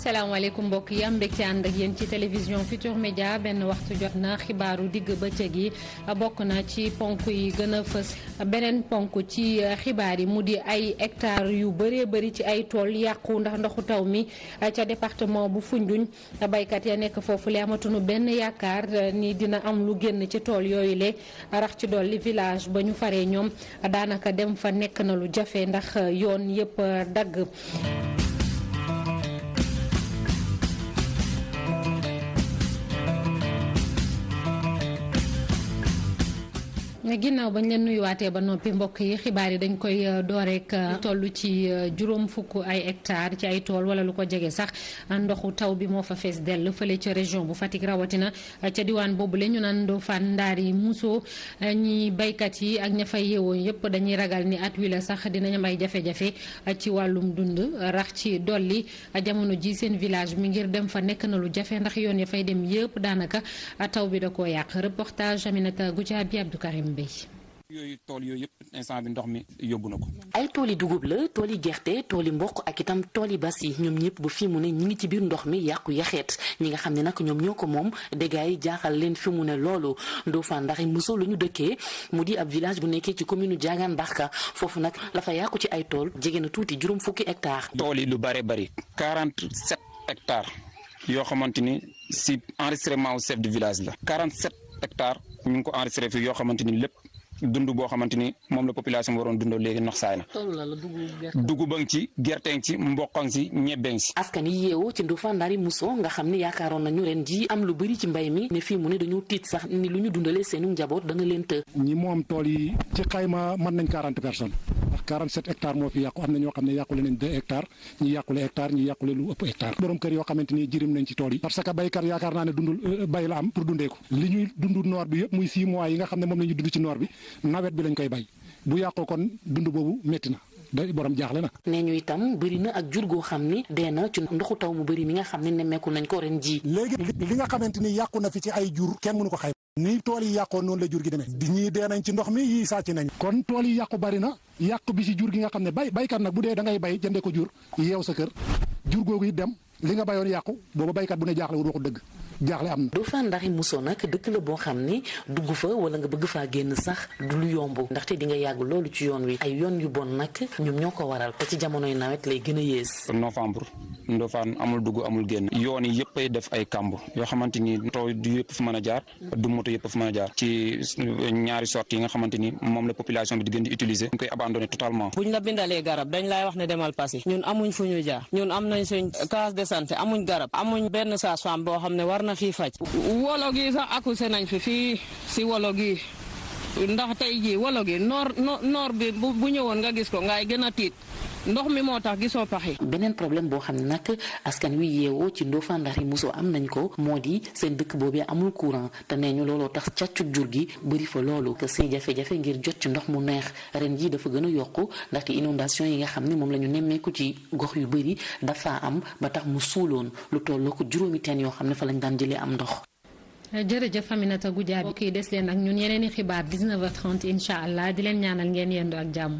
asalaamaaleykum mbokk yi am mbégte ànd ak yéen ci télévision Futur Média benn waxtu jot na xibaaru digg bëccëg yi bokk na ci ponk yi gën a fës beneen ponk ci xibaar yi mu di ay hectares yu bëree bëri ci ay tool yàqu ndax ndoxu taw mi ca département bu Foundiougne baykat ya nekk foofu le amatunu benn yaakaar ni dina am lu génn ci tool yooyu le rax ci dolli village ba ñu faree ñoom daanaka dem fa nekk na lu jafe ndax yoon yëpp dagg. ginnaaw bañ leen nuyuwaatee ba noppi mbokk yi xibaar yi dañ koy door rek toll ci juróom fukk ay hectares ci ay tool wala lu ko jege sax ndoxu taw bi moo fa fees dell fële ca région bu Fatick rawatina ca diwaan boobu la ñu naan Ndofane Ndari Mousso ñi baykat yi ak ña fay yeewoo yëpp dañuy ragal ni at wi la sax dinañ am ay jafe-jafe ci wàllum dund rax ci dolli jamono ji seen village mi ngir dem fa nekk na lu jafe ndax yoon ya fay dem yëpp daanaka taw bi da koo yàq reportage Aminata Goudiaby Abdou Karim Bey. yooyu tool yooyu yëpp instant bi ndox mi yóbbu na ko. ay tooli dugub la tooli gerte tooli mboq ak itam tooli bas yi ñoom ñëpp ba fii mu ne ñi ngi ci biir ndox mi yàqu yaxeet ñi nga xam ne nag ñoom ñoo ko moom dégâts yi jaaxal leen fi mu ne loolu Ndofane Ndari Mousso la ñu dëkkee mu di ab village bu nekkee ci commune Diagane Barka foofu nag la fa yàqu ci ay tool jege na tuuti juróom fukki hectares. tool yi lu bare bari 47 hectares yoo xamante ni si enregistrement au chef de village la 47 hectares ñu ngi ko enregistré fii yoo xamante ni lépp dund boo xamante ni moom la population bi waroon dundoo léegi nox saay na. dugub a ngi ci gerte ngi ci mboq a ngi ci ñebe ngi ci. askan yi yeewoo ci Ndofane Ndari Mousso nga xam ne yaakaaroon nañu ren ji am lu bëri ci mbay mi ne fii mu ne dañoo tiit sax ni lu ñu dundalee seenu njaboot dana leen të. ñi moom tool yi ci xayma mën nañ 40 personnes ndax 47 hectares moo fi yàqu am na ñoo xam ne yàqule nañ 2 hectares ñi yàqule hectare ñi yàqule lu ëpp hectare borom kër yoo xamante ni jirim nañ ci tool yi parce que baykat yaakaar naa ne dundul bay la am pour dundee ko li ñuy dund noor bi yëpp muy 6 mois yi nga xam ne moom la ñuy dund ci noor bi nawet bi lañ koy bay bu yàqoo kon dund boobu métti na day borom jaaxle na. nee ñu itam bëri na ak jur goo xam ni dee na ci ndoxu taw mu bëri mi nga xam ne nemmeeku nañ ko ren ji. léegi li nga xamante ni yàqu na fi ci ay jur kenn mënu ko xayma. ni tool yi yàqoon noonu la jur gi demee. ñii dee nañ ci ndox mi yii sàcc nañ. kon tool yi yàqu bari na yàqu bi ci jur gi nga xam ne baykat nag bu dee da ngay bay jëndee ko jur yeew sa kër jur googu yi dem li nga bayoon yàqu booba baykat bu ne jaaxle wul waxu dëgg. jaaxle am na. Ndofane Ndari Mousso nag dëkk la boo xam ni dugg fa wala nga bëgg faa génn sax du lu yomb ndaxte di nga yàgg loolu ci yoon wi ay yoon yu bon nag ñoom ñoo ko waral te ci jamonoy nawet lay gën a yées. novembre Ndofane amul dugg amul génn yoon yi yëpp ay def ay kamb yoo xamante ni taw du yëpp fu mën a jaar du moto yëpp fu mën a jaar ci ñaari sorte yi nga xamante ni moom la population bi di gën di utiliser ñu koy abandonné totalement. buñ la bindalee garab dañ lay wax ne demal passé ñun amuñ fu ñu jaar ñun am nañ suñ case de santé amuñ garab amuñ benn sage-femme boo xam ne war na fii faj. wolo gi sax accusé nañ fi fii si wolo gi ndax tey jii wolo gi noor bi bu ñëwoon nga gis ko ngay gën a tiit ndox mi moo tax gisoo pax yi. beneen problème boo xam ne nag askan wi yeewoo ci Ndofane Ndari Mousso am nañ ko moo di seen dëkk boobee amul courant te nee ñu looloo tax càccug jur gi bëri fa loolu que seen jafe-jafe ngir jot ci ndox mu neex ren jii dafa gën a yokku ndaxte inondation yi nga xam ne moom la ñu nemmeeku ci gox yu bëri dafa am ba tax mu suuloon lu tolloo ko juróomi teen yoo xam ne fa lañ daan jëlee am ndox. jërëjëf Aminata Goudiaby kii des leen ak ñun yeneen i xibaar 19h30 incha allah di leen ñaanal ngeen yendu ak jàmm.